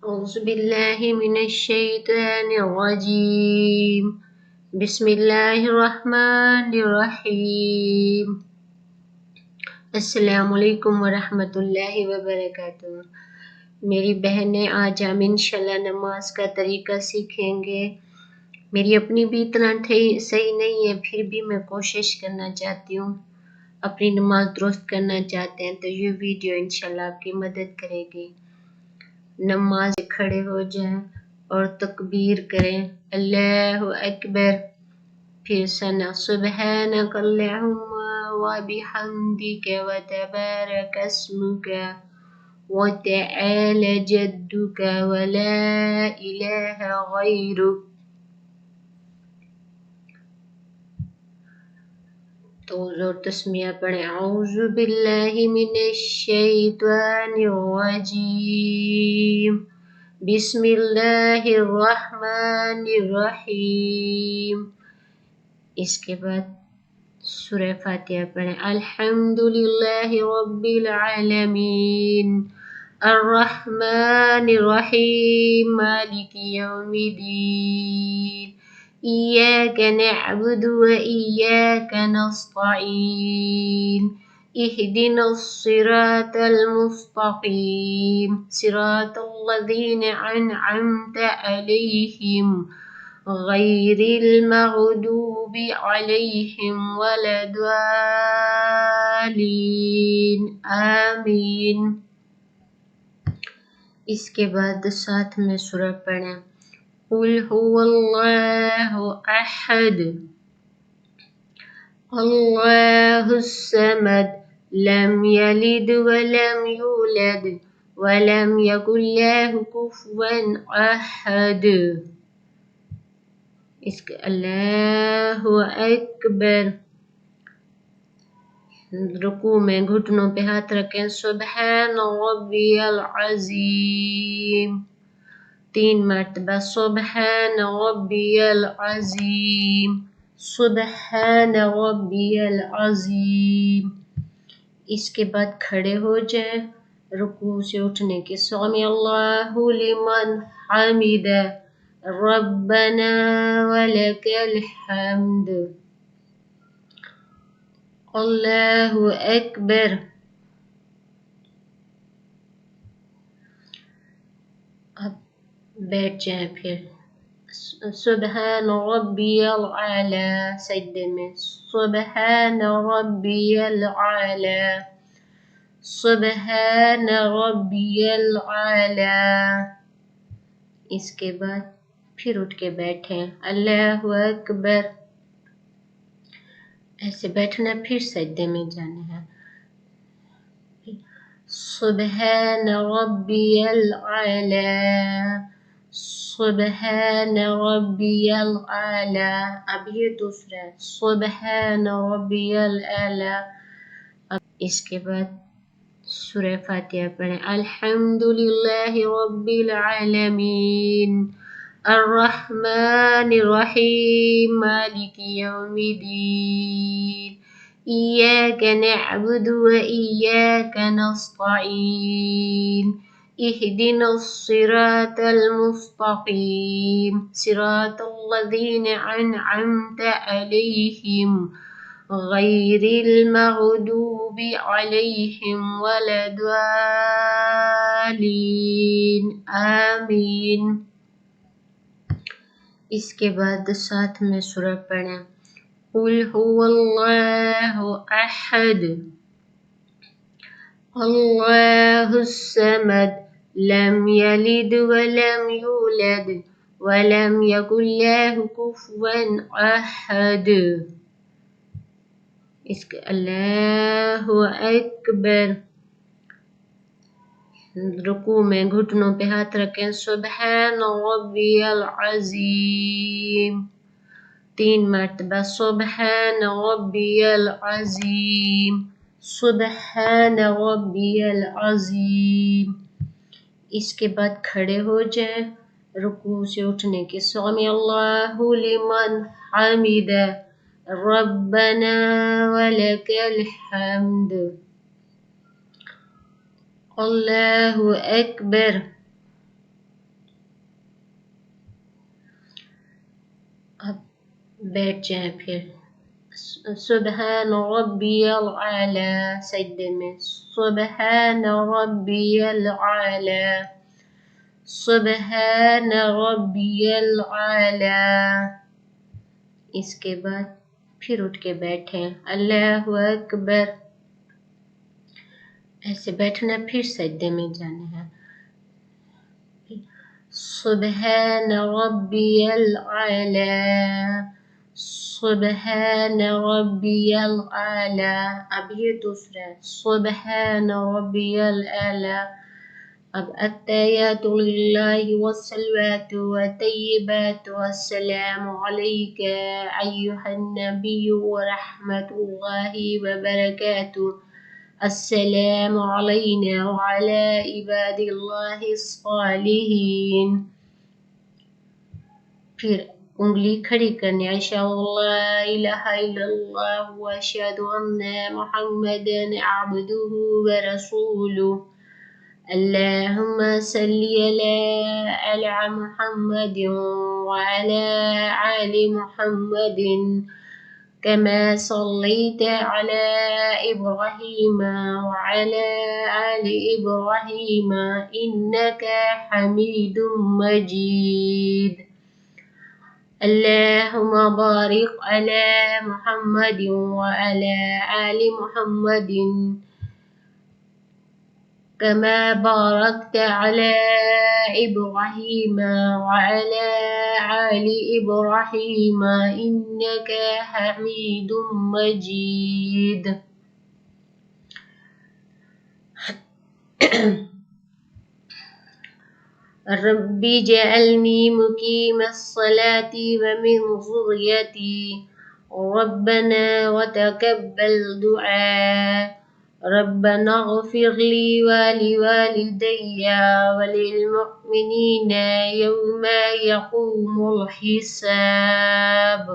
أعوذ بالله من الشيطان الرجيم بسم الله الرحمن الرحیم السلام علیکم ورحمۃ اللہ وبرکاتہ۔ میری بہنیں، آج ہم انشاءاللہ نماز کا طریقہ سیکھیں گے۔ میری اپنی بھی اتنا صحیح نہیں ہے، پھر بھی میں کوشش کرنا چاہتی ہوں، اپنی نماز درست کرنا چاہتے ہیں تو یہ ویڈیو انشاءاللہ آپ کی مدد کرے گی۔ نماز سے کھڑے ہو جائیں اور تکبیر کریں، اللہ اکبر، پھر ثنا سبحانک اللہم وبحمدک وتبارک اسمک وتعالی جدک ولا الہ غیرک۔ تو زور تسمیہ پڑھیں، اعوذ باللہ من الشیطان الرجیم بسم اللہ الرحمن الرحیم۔ اس کے بعد سورہ فاتحہ پڑھیں، الحمدللہ رب العالمین الرحمن الرحیم مالک یوم الدین إياك نعبد وإياك نستعين اهدنا الصراط المستقيم صراط الذين أنعمت عليهم غير المغضوب عليهم ولا الضالين آمین۔ اس کے بعد ساتھ میں سورہ پڑھیں، قل هو اللہ احد اللہ الصمد لم یلد ولم یولد ولم یکن له کفوا احد۔ اس کے اللہ اکبر، رکوع میں گھٹنوں پہ ہاتھ رکھیں، سبحان ربی العظیم، 3 مرتبہ سبحان ربی العظیم سبحان ربی العظیم۔ اس کے بعد کھڑے ہو جائیں، رکوع سے اٹھنے کے سمی اللہ لمن حمدہ ربنا ولک الحمد، اللہ اکبر۔ اب بیٹھ جائیں، پھر سبحان ربی العالی، سجدے میں سبحان ربی العالی سبحان ربی العالی۔ اس کے بعد پھر اٹھ کے بیٹھیں، اللہ اکبر، ایسے بیٹھنا، پھر سجدے میں جانا ہے، سبحان ربی العالی سبحان ربی العالی۔ اب یہ دوسرا ہے، سبحان ربی العالی۔ اب اس کے بعد سورہ فاتحہ پڑھیں، الحمدللہ رب العالمین الرحمن الرحیم مالک یوم الدین إياك نعبد وإياك نستعين اهدنا الصراط المستقيم صراط الذين أنعمت عليهم غير المغضوب عليهم ولا الضالين آمین۔ اس کے بعد ساتھ میں سورہ پڑھیں، قل هو اللہ احد اللہ الصمد لم یلد ولم یولد ولم یکن له کفوا احد۔ اس کے اللہ اکبر، رکوع میں گھٹنوں پہ ہاتھ رکھیں، سبحان ربی العظیم، 3 مرتبہ سبحان ربی العظیم سبحان ربی العظیم۔ اس کے بعد کھڑے ہو جائیں، رکوع سے اٹھنے کے سمی اللہ لمن حمدہ ربنا ولک الحمد، اللہ اکبر۔ بیٹھ جائیں پھر سبحان ربی العالی سجدے میں سبحان ربی العالی سبحان ربی العالی. اس کے بعد پھر اٹھ کے بیٹھیں اللہ اکبر ایسے بیٹھنا پھر سجدے میں جانا ہے سبحان ربی العالی سبحان ربی العالی. اب یہ دوسرا ہے سبحان ربی العالی. اب التحیات للہ والصلوات والطیبات والسلام علیک ایہا النبی ورحمۃ اللہ وبرکاتہ السلام علینا وعلی عباد اللہ الصالحین. پھر انگلی کھڑی کرنی اشہد ان لا الہ الا اللہ واشہد ان محمدا عبدہ ورسولہ. اللہم صلی علی محمد وعلی آل محمد كما صليت على إبراهيم وعلى آل إبراهيم إنك حميد مجيد. اللهم بارك على محمد وعلى آل محمد كما باركت على إبراهيم وعلى آل إبراهيم إنك حميد مجيد. رب اجعلني مقيم الصلاة ومن ذريتي ربنا وتقبل دعاء. ربنا اغفر لي ولوالدي وللمؤمنين يوم يقوم الحساب.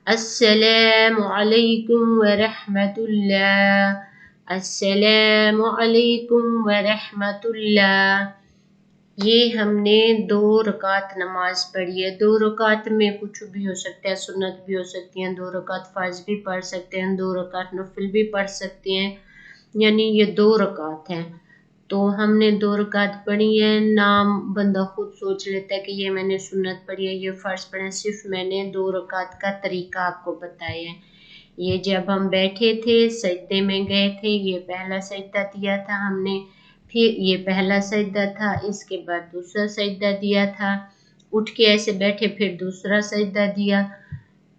السلام علیکم ورحمۃ اللہ السلام علیکم ورحمۃ اللہ. یہ ہم نے 2 رکعت نماز پڑھی ہے. 2 رکعت میں کچھ بھی ہو سکتا ہے سنت بھی ہو سکتی ہیں 2 رکعت فرض بھی پڑھ سکتے ہیں 2 رکعت نفل بھی پڑھ سکتے ہیں یعنی یہ 2 رکعت ہیں. تو ہم نے 2 رکعت پڑھی ہیں. نام بندہ خود سوچ لیتا ہے کہ یہ میں نے سنت پڑھی ہے یہ فرض پڑھا ہے. صرف میں نے 2 رکعت کا طریقہ آپ کو بتایا ہے. یہ جب ہم بیٹھے تھے سجدے میں گئے تھے یہ پہلا سجدہ دیا تھا ہم نے پھر یہ پہلا سجدہ تھا اس کے بعد دوسرا سجدہ دیا تھا. اٹھ کے ایسے بیٹھے پھر دوسرا سجدہ دیا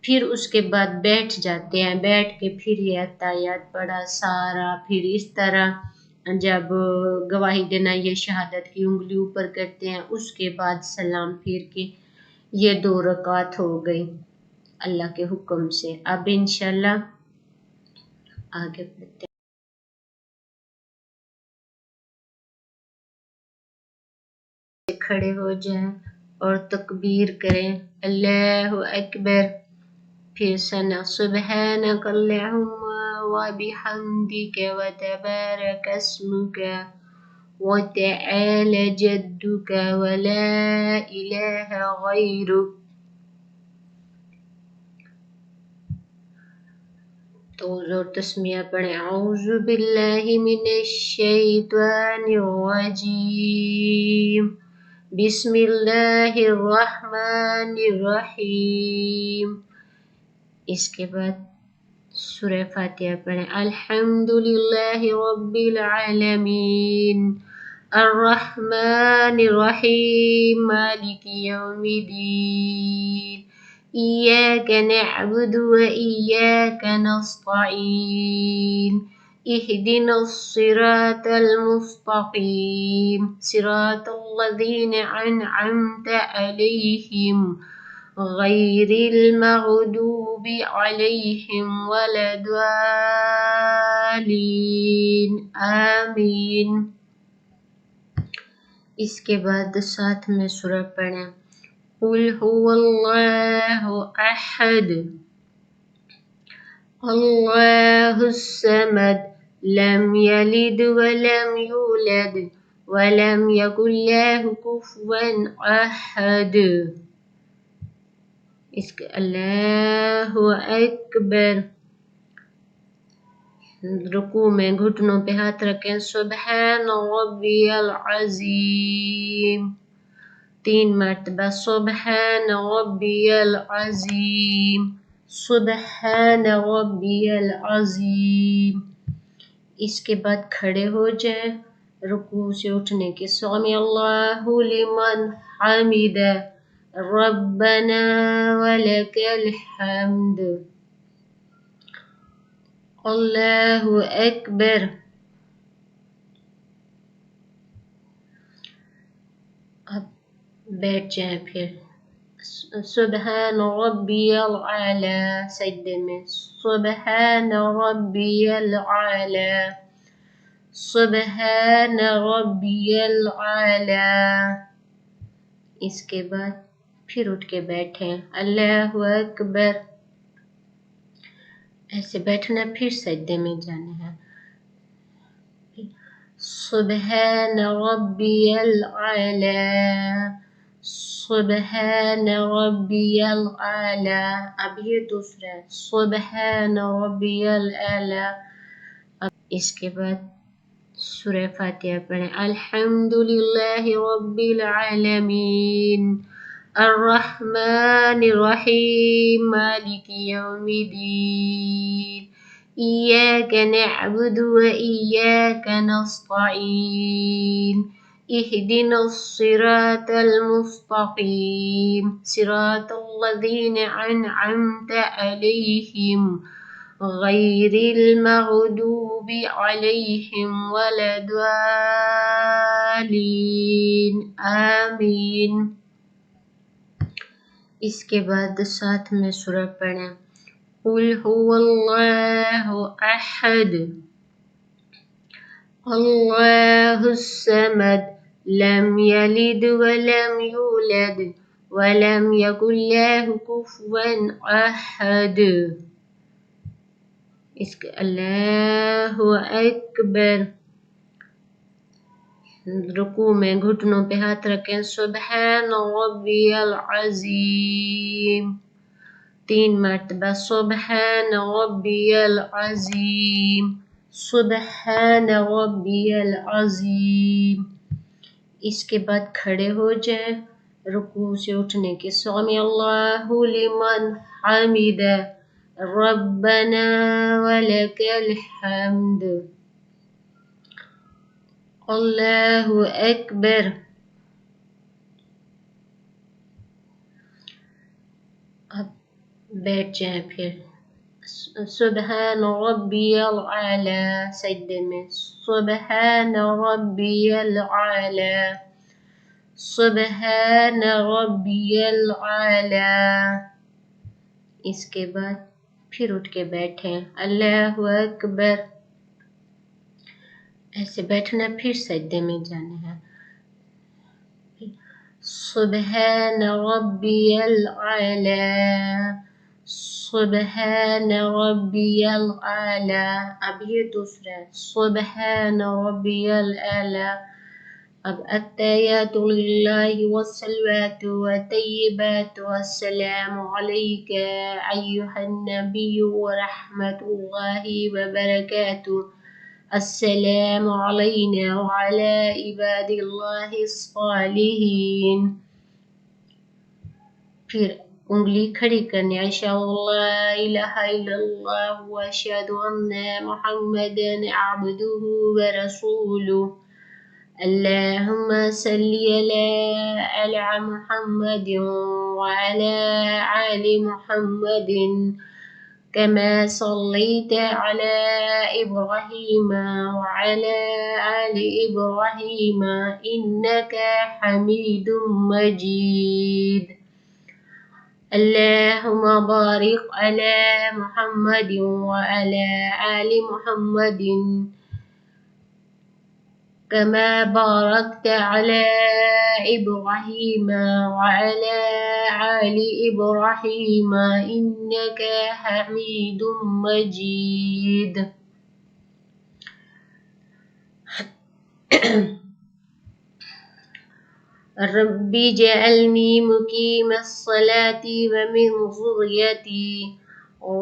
پھر اس کے بعد بیٹھ جاتے ہیں. بیٹھ کے پھر یہ اتحیات پڑھا سارا. پھر اس طرح جب گواہی دینا یہ شہادت کی انگلی اوپر کرتے ہیں اس کے بعد سلام پھیر کے یہ 2 رکعت ہو گئی اللہ کے حکم سے. اب انشاءاللہ آگے بڑھتے ہیں. کھڑے ہو جائیں اور تکبیر کریں اللہ اکبر. پھر ثنا سبحانک اللہم وبحمدک وتبارک اسمک وتعالى جدك ولا إله غيرك. تو زور تسمیہ پڑھیں اعوذ باللہ من الشیطان الرجیم بسم اللہ الرحمن الرحیم. اس کے بعد سورہ فاتحہ پڑھیں الحمدللہ رب العالمین الرحمن الرحیم مالک یوم الدین إياك نعبد وإياك نستعين اهدنا الصراط المستقيم صراط الذين أنعمت عليهم غير المغضوب عليهم ولا الضالين آمين. اس کے بعد ساتھ میں سورہ پڑھیں قل هو اللہ احد اللہ الصمد لم يلد ولم يولد ولم يكن له كفوا احد. اس کے اللہ اکبر. رکوع میں گھٹنوں پہ ہاتھ رکھیں. سبحان ربی العظیم. 3 مرتبہ سبحان ربی العظیم. سبحان ربی العظیم. اس کے بعد کھڑے ہو جائیں. رکوع سے اٹھنے کے سمی اللہ لمن حمدہ ربنا ولک الحمد. اللہ اکبر. اب بیٹھ جائیں پھر. سبحان ربی العلی سجدے میں. سبحان ربی العلی. سبحان ربی العلی. اس کے بعد پھر اٹھ کے بیٹھیں. اللہ اکبر. ایسے بیٹھنا پھر سجدے میں جانا ہے. سبحان ربی العلی. سبحان ربی العلی. اب یہ دوسرا ہے. سبحان ربی العلی. اب اس کے بعد سورہ فاتحہ پڑھیں. الحمدللہ رب العالمین الرحمن الرحیم مالک یوم الدین إياك نعبد وإياك نستعين اهدنا الصراط المستقيم صراط الذين أنعمت عليهم غير المغضوب عليهم ولا الضالين آمین. اس کے بعد ساتھ میں سورہ پڑھیں. قل هو الله أحد الله الصمد لم يلد ولم يولد ولم يكن له كفوا أحد. اس کے اللہ اکبر. رکوع میں گھٹنوں پہ ہاتھ رکھیں. سبحان ربی العظیم. 3 مرتبہ سبحان ربی العظیم. سبحان ربی العظیم. اس کے بعد کھڑے ہو جائیں. رکوع سے اٹھنے کے سمی اللہ لمن حمدہ ربنا ولک الحمد. اللہ اکبر. اب بیٹھ جائیں پھر. سبحان ربی العلی سجدے میں. سبحان ربی العلی. سبحان ربی العلی. اس کے بعد پھر اٹھ کے بیٹھیں. اللہ اکبر. ایسے بیٹھنا پھر سجدے میں جانا ہے. سبحان ربی العلی. سبحان ربی العلی. اب یہ دوسرا ہے. سبحان ربی العلی. اب التحیات للہ والصلوات والطیبات والسلام علیک ایہا النبی ورحمۃ اللہ وبرکاتہ. السلام علینا وعلی عباد اللہ الصالحین. پھر انگلی کھڑی کرنی. اشہد ان لا الہ الا اللہ واشہد ان محمدا عبدہ ورسولہ. اللہم صلی علی محمد وعلی آل محمد كما صليت على إبراهيم وعلى آل إبراهيم إنك حميد مجيد. اللهم بارك على محمد وعلى آل محمد كما باركت على إبراهيم وعلى آل إبراهيم إنك حميد مجيد. ربی جعلنی مقیم الصلاة ومن ذریتی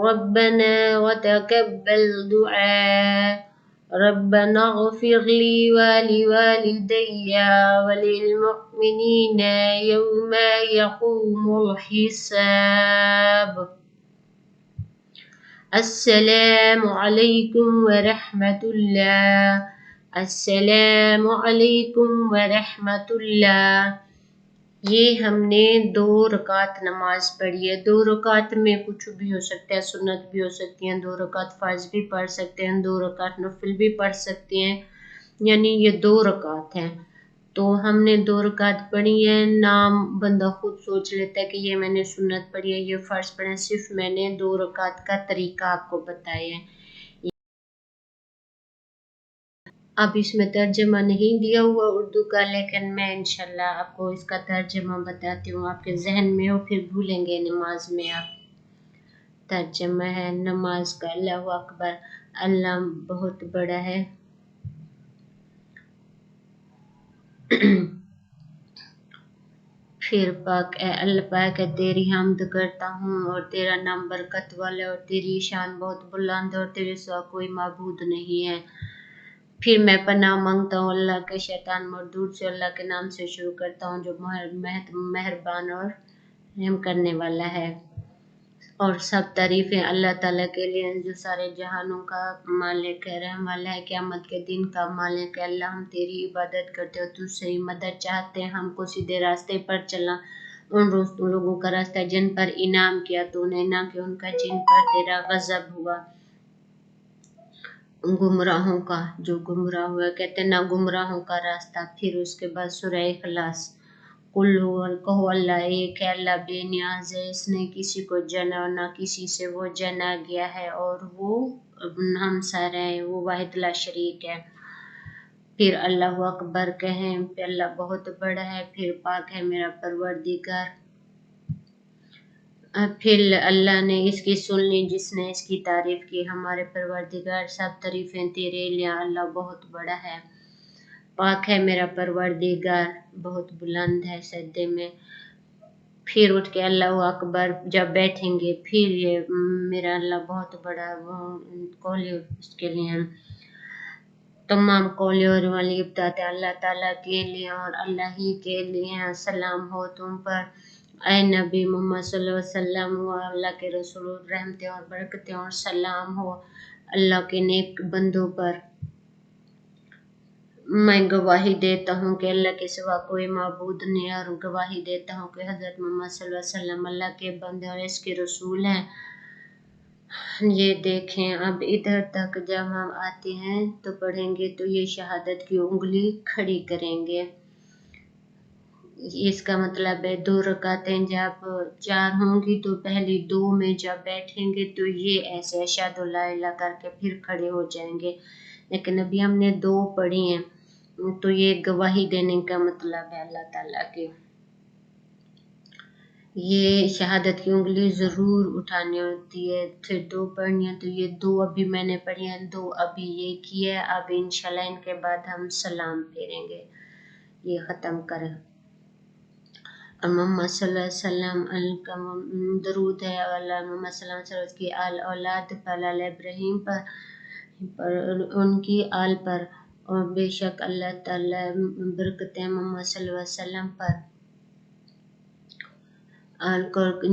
ربنا وتقبل دعاء ربنا اغفر لي ولوالدي وللمؤمنين يوم يقوم الحساب. السلام علیکم ورحمۃ اللہ. السلام علیکم ورحمۃ اللہ. یہ ہم نے 2 رکعت نماز پڑھی ہے. 2 رکعت میں کچھ بھی ہو سکتا ہے، سنت بھی ہو سکتی ہیں، 2 رکعت فرض بھی پڑھ سکتے ہیں، 2 رکعت نفل بھی پڑھ سکتے ہیں، یعنی یہ 2 رکعت ہیں. تو ہم نے 2 رکعت پڑھی ہے. نام بندہ خود سوچ لیتا ہے کہ یہ میں نے سنت پڑھی ہے، یہ فرض پڑھا ہے. صرف میں نے 2 رکعت کا طریقہ آپ کو بتایا ہے. اب اس میں ترجمہ نہیں دیا ہوا اردو کا، لیکن میں انشاءاللہ آپ کو اس کا ترجمہ بتاتی ہوں. آپ کے ذہن میں ہو پھر بھولیں گے نماز میں آپ. ترجمہ ہے نماز کا. اللہ اکبر، اللہ بہت بڑا ہے. پھر پاک اے اللہ پاک ہے، تیری حمد کرتا ہوں اور تیرا نام برکت والا ہے اور تیری شان بہت بلند ہے اور تیرے سوا کوئی معبود نہیں ہے. پھر میں پناہ مانگتا ہوں اللہ کے شیطان مردود سے. اللہ کے نام سے شروع کرتا ہوں جو مہربان اور رحم کرنے والا ہے. اور سب تعریفیں اللہ تعالیٰ کے لیے جو سارے جہانوں کا مالک ہے، رحم والا ہے، قیامت کے دن کا مالک ہے. اللہ ہم تیری عبادت کرتے ہو، تجھ سے ہی مدد چاہتے ہیں. ہم کو سیدھے راستے پر چلا، ان لوگوں کا راستہ جن پر انعام کیا تو نے، نہ کہ ان کا جن پر تیرا غضب ہوا. گمراہوں کا جو گمراہ ہوا، کہتے ہیں نہ گمراہوں کا راستہ. پھر اس کے بعد سورہ اخلاص. کہو اللہ ایک ہے، اللہ بے نیاز ہے، اس نے کسی کو جنا اور نہ کسی سے وہ جنا گیا ہے، اور وہ ہم سارے ہیں، وہ واحد لا شریک ہے. پھر اللہ اکبر کہیں، پھر اللہ بہت بڑا ہے. پھر پاک ہے میرا پروردگار. پھر اللہ نے اس کی سن لی جس نے اس کی تعریف کی. ہمارے پروردگار سب تعریفیں تیرے لیے، اللہ بہت بڑا ہے. پاک ہے میرا پروردگار، بہت بلند ہے سجدے میں. پھر اٹھ کے اللہ اکبر جب بیٹھیں گے، پھر یہ میرا اللہ بہت بڑا. وہ قولی اس کے لیے تمام قولی اور والی بتاتے اللہ تعالیٰ کے لیے اور اللہ ہی کے لیے. سلام ہو تم پر اے نبی محمد صلی اللہ علیہ وسلم، و اللہ کے رسول، رحمتیں اور برکتیں اور سلام ہو اللہ کے نیک بندوں پر. میں گواہی دیتا ہوں کہ اللہ کے سوا کوئی معبود نہیں، اور گواہی دیتا ہوں کہ حضرت محمد صلی اللہ علیہ وسلم اللہ کے بندے اور اس کے رسول ہیں. یہ دیکھیں اب ادھر تک جب ہم آتے ہیں تو پڑھیں گے تو یہ شہادت کی انگلی کھڑی کریں گے. اس کا مطلب ہے 2 رکعتیں جب 4 ہوں گی تو پہلی 2 میں جب بیٹھیں گے تو یہ ایسے اشہد لا الہ کر کے پھر کھڑے ہو جائیں گے. لیکن ابھی ہم نے 2 پڑھی ہیں تو یہ گواہی دینے کا مطلب ہے اللہ تعالیٰ کے. یہ شہادت کی انگلی ضرور اٹھانی ہوتی ہے. پھر 2 پڑھنی ہے تو یہ 2 ابھی میں نے پڑھی ہیں، 2 ابھی یہ کی ہے. اب انشاءاللہ ان کے بعد ہم سلام پھیریں گے. یہ ختم کریں. محمد صلی اللہ علیہ وسلم کا درود ہے. اللہ محمد صلی اللہ علیہ وسلم کی آل اولاد پر، آل ابراہیم پر ان کی آل پر، اور بے شک اللہ تعالیٰ برکتیں محمد صلی اللہ علیہ وسلم پر.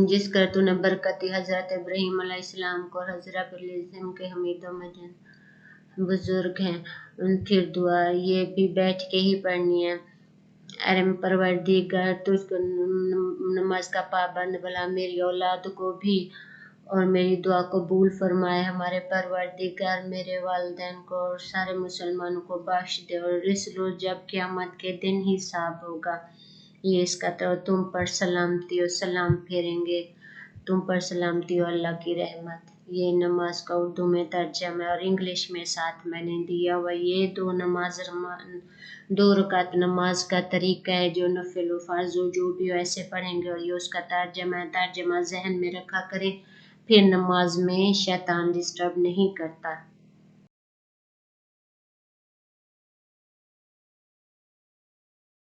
جس کر تو نے برکتی حضرت ابراہیم علیہ السلام کو اور حضرت السلام کے حمید و مجید بزرگ ہیں. پھر دعا یہ بھی بیٹھ کے ہی پڑھنی ہے. ارے پروردگار تجھ کو نماز کا پابند بنا میری اولاد کو بھی اور میری دعا قبول فرمائے. ہمارے پروردگار میرے والدین کو اور سارے مسلمانوں کو بخش دے، اور اس روز جب قیامت کے دن حساب ہوگا یہ اس کا تو تم پر سلامتی اور سلام پھیریں گے. تم پر سلامتی اور اللہ کی رحمت. یہ نماز کا اردو میں ترجمہ اور انگلش میں ساتھ میں نے دیا ہوا. یہ 2 رکعت نماز کا طریقہ ہے جو نفل و فرض ہو جو بھی ہو ایسے پڑھیں گے، اور یہ اس کا ترجمہ ہے. ترجمہ ذہن میں رکھا کرے، پھر نماز میں شیطان ڈسٹرب نہیں کرتا.